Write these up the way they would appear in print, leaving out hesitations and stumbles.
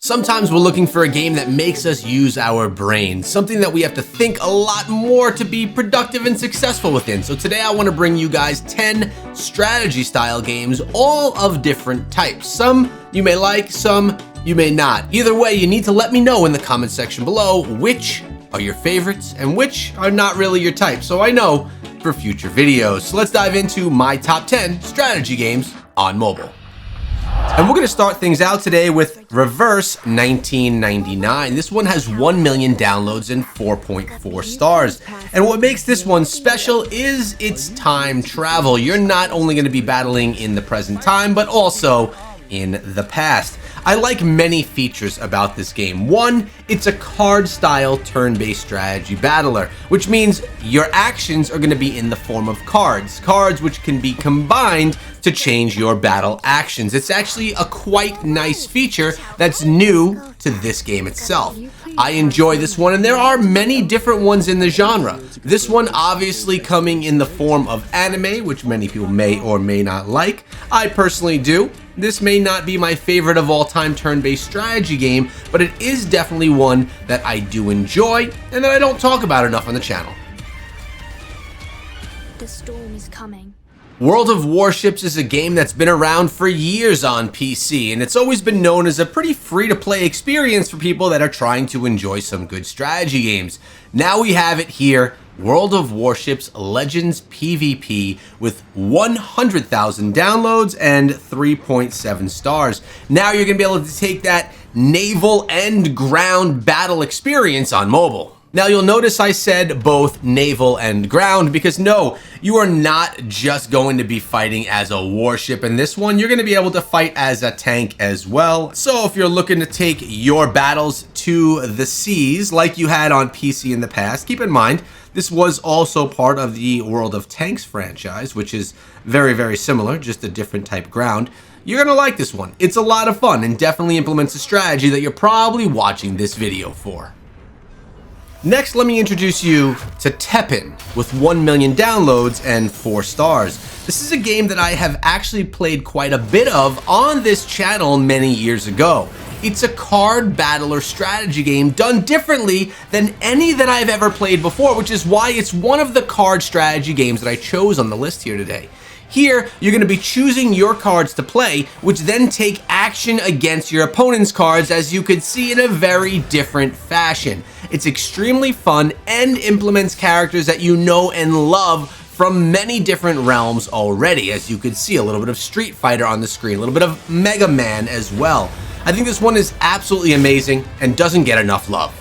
Sometimes we're looking for a game that makes us use our brain, something that we have to think a lot more to be productive and successful within. So today I want to bring you guys 10 strategy style games, all of different types. Some you may like, some you may not. Either way, you need to let me know in the comment section below which are your favorites and which are not really your type, so I know for future videos. So let's dive into my top 10 strategy games on mobile. And we're going to start things out today with Reverse 1999. This one has 1 million downloads and 4.4 stars. And what makes this one special is its time travel. You're not only going to be battling in the present time, but also in the past. I like many features about this game. One, it's a card-style turn-based strategy battler, which means your actions are going to be in the form of cards. Cards which can be combined to change your battle actions. It's actually a quite nice feature that's new to this game itself. I enjoy this one, and there are many different ones in the genre. This one obviously coming in the form of anime, which many people may or may not like. I personally do. This may not be my favorite of all time turn-based strategy game, but it is definitely one that I do enjoy and that I don't talk about enough on the channel. The storm is coming. World of Warships is a game that's been around for years on PC, and it's always been known as a pretty free-to-play experience for people that are trying to enjoy some good strategy games. Now we have it here, World of Warships Legends PvP with 100,000 downloads and 3.7 stars. Now you're going to be able to take that naval and ground battle experience on mobile. Now you'll notice I said both naval and ground because no, you are not just going to be fighting as a warship in this one. You're going to be able to fight as a tank as well. So if you're looking to take your battles to the seas like you had on PC in the past, keep in mind this was also part of the World of Tanks franchise, which is very, very similar, just a different type ground. You're going to like this one. It's a lot of fun and definitely implements a strategy that you're probably watching this video for. Next, let me introduce you to Tepen with 1 million downloads and 4 stars. This is a game that I have actually played quite a bit of on this channel many years ago. It's a card battler strategy game done differently than any that I've ever played before, which is why it's one of the card strategy games that I chose on the list here today. Here, you're going to be choosing your cards to play, which then take action against your opponent's cards, as you could see, in a very different fashion. It's extremely fun and implements characters that you know and love from many different realms already. As you could see, a little bit of Street Fighter on the screen, a little bit of Mega Man as well. I think this one is absolutely amazing and doesn't get enough love.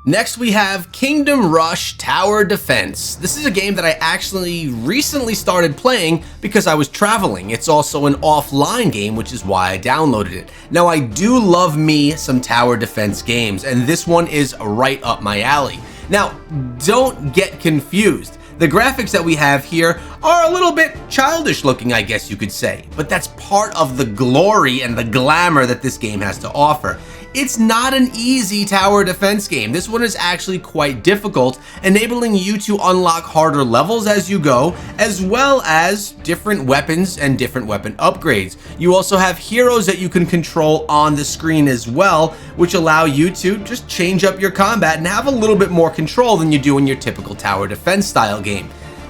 Next we have Kingdom Rush Tower Defense. This is a game that I actually recently started playing because I was traveling. It's also an offline game, which is why I downloaded it. Now I do love me some tower defense games, and this one is right up my alley. Now, don't get confused. The graphics that we have here are a little bit childish looking, I guess you could say, but that's part of the glory and the glamour that this game has to offer. It's not an easy tower defense game. This one is actually quite difficult, enabling you to unlock harder levels as you go, as well as different weapons and different weapon upgrades. You also have heroes that you can control on the screen as well, which allow you to just change up your combat and have a little bit more control than you do in your typical tower defense style game.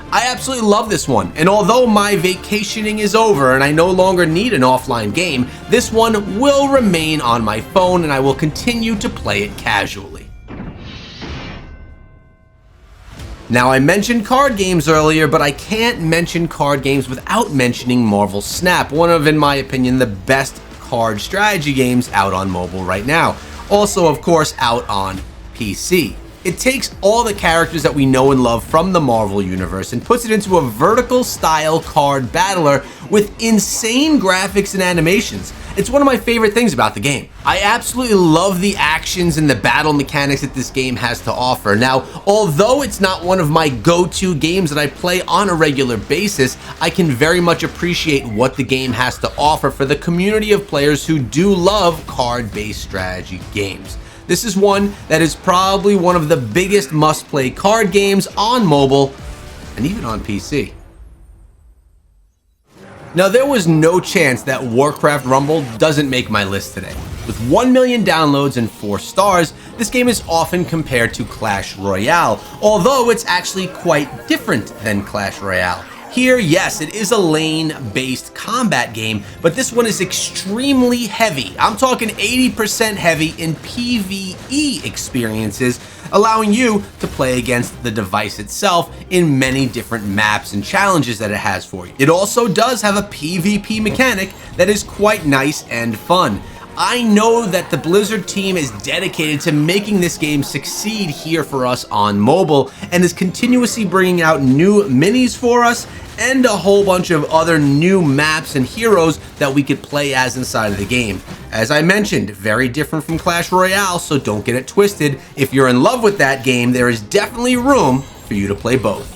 I absolutely love this one, and although my vacationing is over and I no longer need an offline game, this one will remain on my phone and I will continue to play it casually. Now, I mentioned card games earlier, but I can't mention card games without mentioning Marvel Snap, one of, in my opinion, the best card strategy games out on mobile right now. Also, of course, out on PC. It takes all the characters that we know and love from the Marvel Universe and puts it into a vertical style card battler with insane graphics and animations. It's one of my favorite things about the game. I absolutely love the actions and the battle mechanics that this game has to offer. Now, although it's not one of my go-to games that I play on a regular basis, I can very much appreciate what the game has to offer for the community of players who do love card-based strategy games. This is one that is probably one of the biggest must-play card games on mobile and even on PC. Now, there was no chance that Warcraft Rumble doesn't make my list today. With 1 million downloads and 4 stars, this game is often compared to Clash Royale, although it's actually quite different than Clash Royale. Here, yes, it is a lane-based combat game, but this one is extremely heavy. I'm talking 80% heavy in PvE experiences, allowing you to play against the device itself in many different maps and challenges that it has for you. It also does have a PvP mechanic that is quite nice and fun. I know that the Blizzard team is dedicated to making this game succeed here for us on mobile and is continuously bringing out new minis for us and a whole bunch of other new maps and heroes that we could play as inside of the game. As I mentioned, very different from Clash Royale, so don't get it twisted. If you're in love with that game, there is definitely room for you to play both.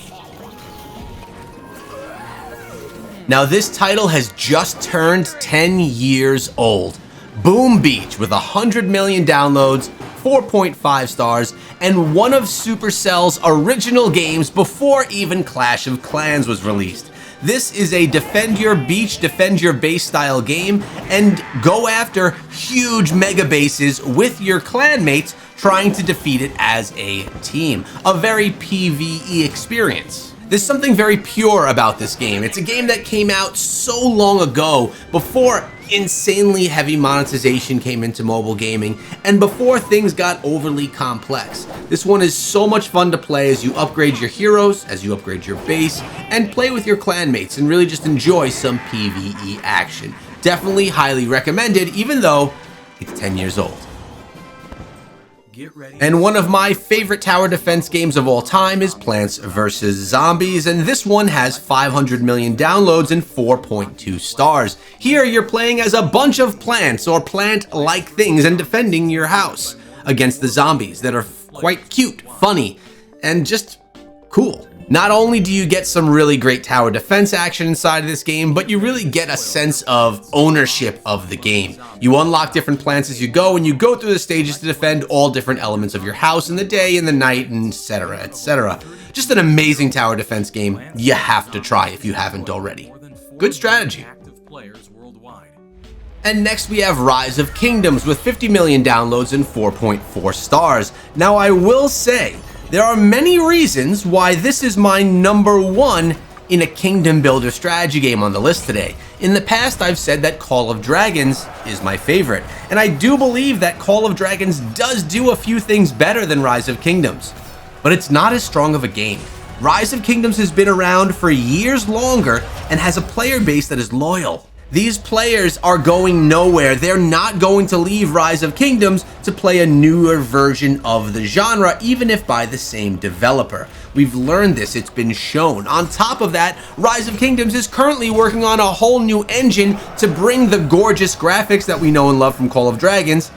Now, this title has just turned 10 years old. Boom Beach, with 100 million downloads, 4.5 stars, and one of Supercell's original games before even Clash of Clans was released. This is a defend your beach, defend your base style game, and go after huge mega bases with your clanmates trying to defeat it as a team. A very PvE experience. There's something very pure about this game. It's a game that came out so long ago, before insanely heavy monetization came into mobile gaming, and before things got overly complex. This one is so much fun to play as you upgrade your heroes, as you upgrade your base, and play with your clanmates and really just enjoy some PvE action. Definitely highly recommended, even though it's 10 years old. And one of my favorite tower defense games of all time is Plants vs. Zombies, and this one has 500 million downloads and 4.2 stars. Here you're playing as a bunch of plants or plant-like things and defending your house against the zombies that are quite cute, funny, and just cool. Not only do you get some really great tower defense action inside of this game, but you really get a sense of ownership of the game. You unlock different plants as you go, and you go through the stages to defend all different elements of your house in the day, in the night, and etc., etc. Just an amazing tower defense game you have to try if you haven't already. Good strategy. And next we have Rise of Kingdoms with 50 million downloads and 4.4 stars. Now, I will say, there are many reasons why this is my number one in a kingdom builder strategy game on the list today. In the past, I've said that Call of Dragons is my favorite, and I do believe that Call of Dragons does do a few things better than Rise of Kingdoms, but it's not as strong of a game. Rise of Kingdoms has been around for years longer and has a player base that is loyal. These players are going nowhere. They're not going to leave Rise of Kingdoms to play a newer version of the genre, even if by the same developer. We've learned this, it's been shown. On top of that, Rise of Kingdoms is currently working on a whole new engine to bring the gorgeous graphics that we know and love from Call of Dragons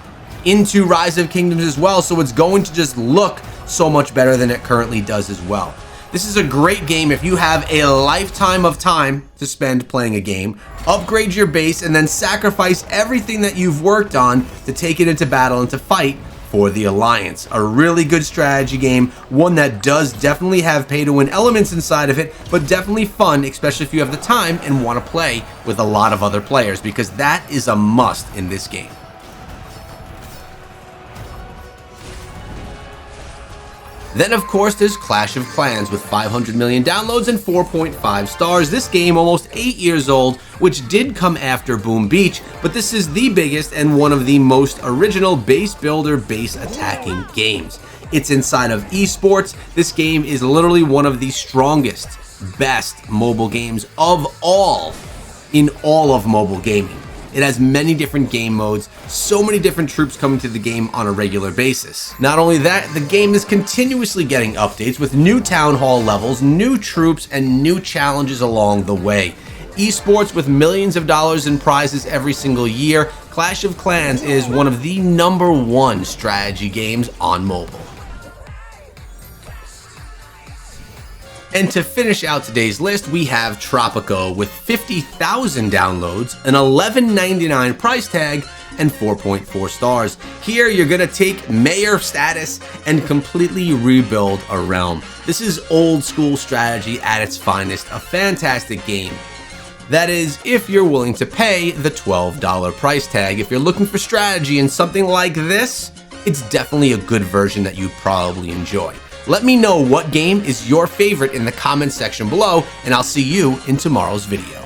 into Rise of Kingdoms as well, so it's going to just look so much better than it currently does as well. This is a great game if you have a lifetime of time to spend playing a game. Upgrade your base and then sacrifice everything that you've worked on to take it into battle and to fight for the Alliance. A really good strategy game, one that does definitely have pay-to-win elements inside of it, but definitely fun, especially if you have the time and want to play with a lot of other players, because that is a must in this game. Then, of course, there's Clash of Clans with 500 million downloads and 4.5 stars. This game, almost 8 years old, which did come after Boom Beach, but this is the biggest and one of the most original base builder, base attacking games. It's inside of esports. This game is literally one of the strongest, best mobile games of all in all of mobile gaming. It has many different game modes, so many different troops coming to the game on a regular basis. Not only that, the game is continuously getting updates with new town hall levels, new troops, and new challenges along the way. Esports with millions of dollars in prizes every single year, Clash of Clans is one of the #1 strategy games on mobile. And to finish out today's list, we have Tropico with 50,000 downloads, an $11.99 price tag, and 4.4 stars. Here, you're gonna take mayor status and completely rebuild a realm. This is old school strategy at its finest, a fantastic game. That is, if you're willing to pay the $12 price tag. If you're looking for strategy in something like this, it's definitely a good version that you'd probably enjoy. Let me know what game is your favorite in the comment section below, and I'll see you in tomorrow's video.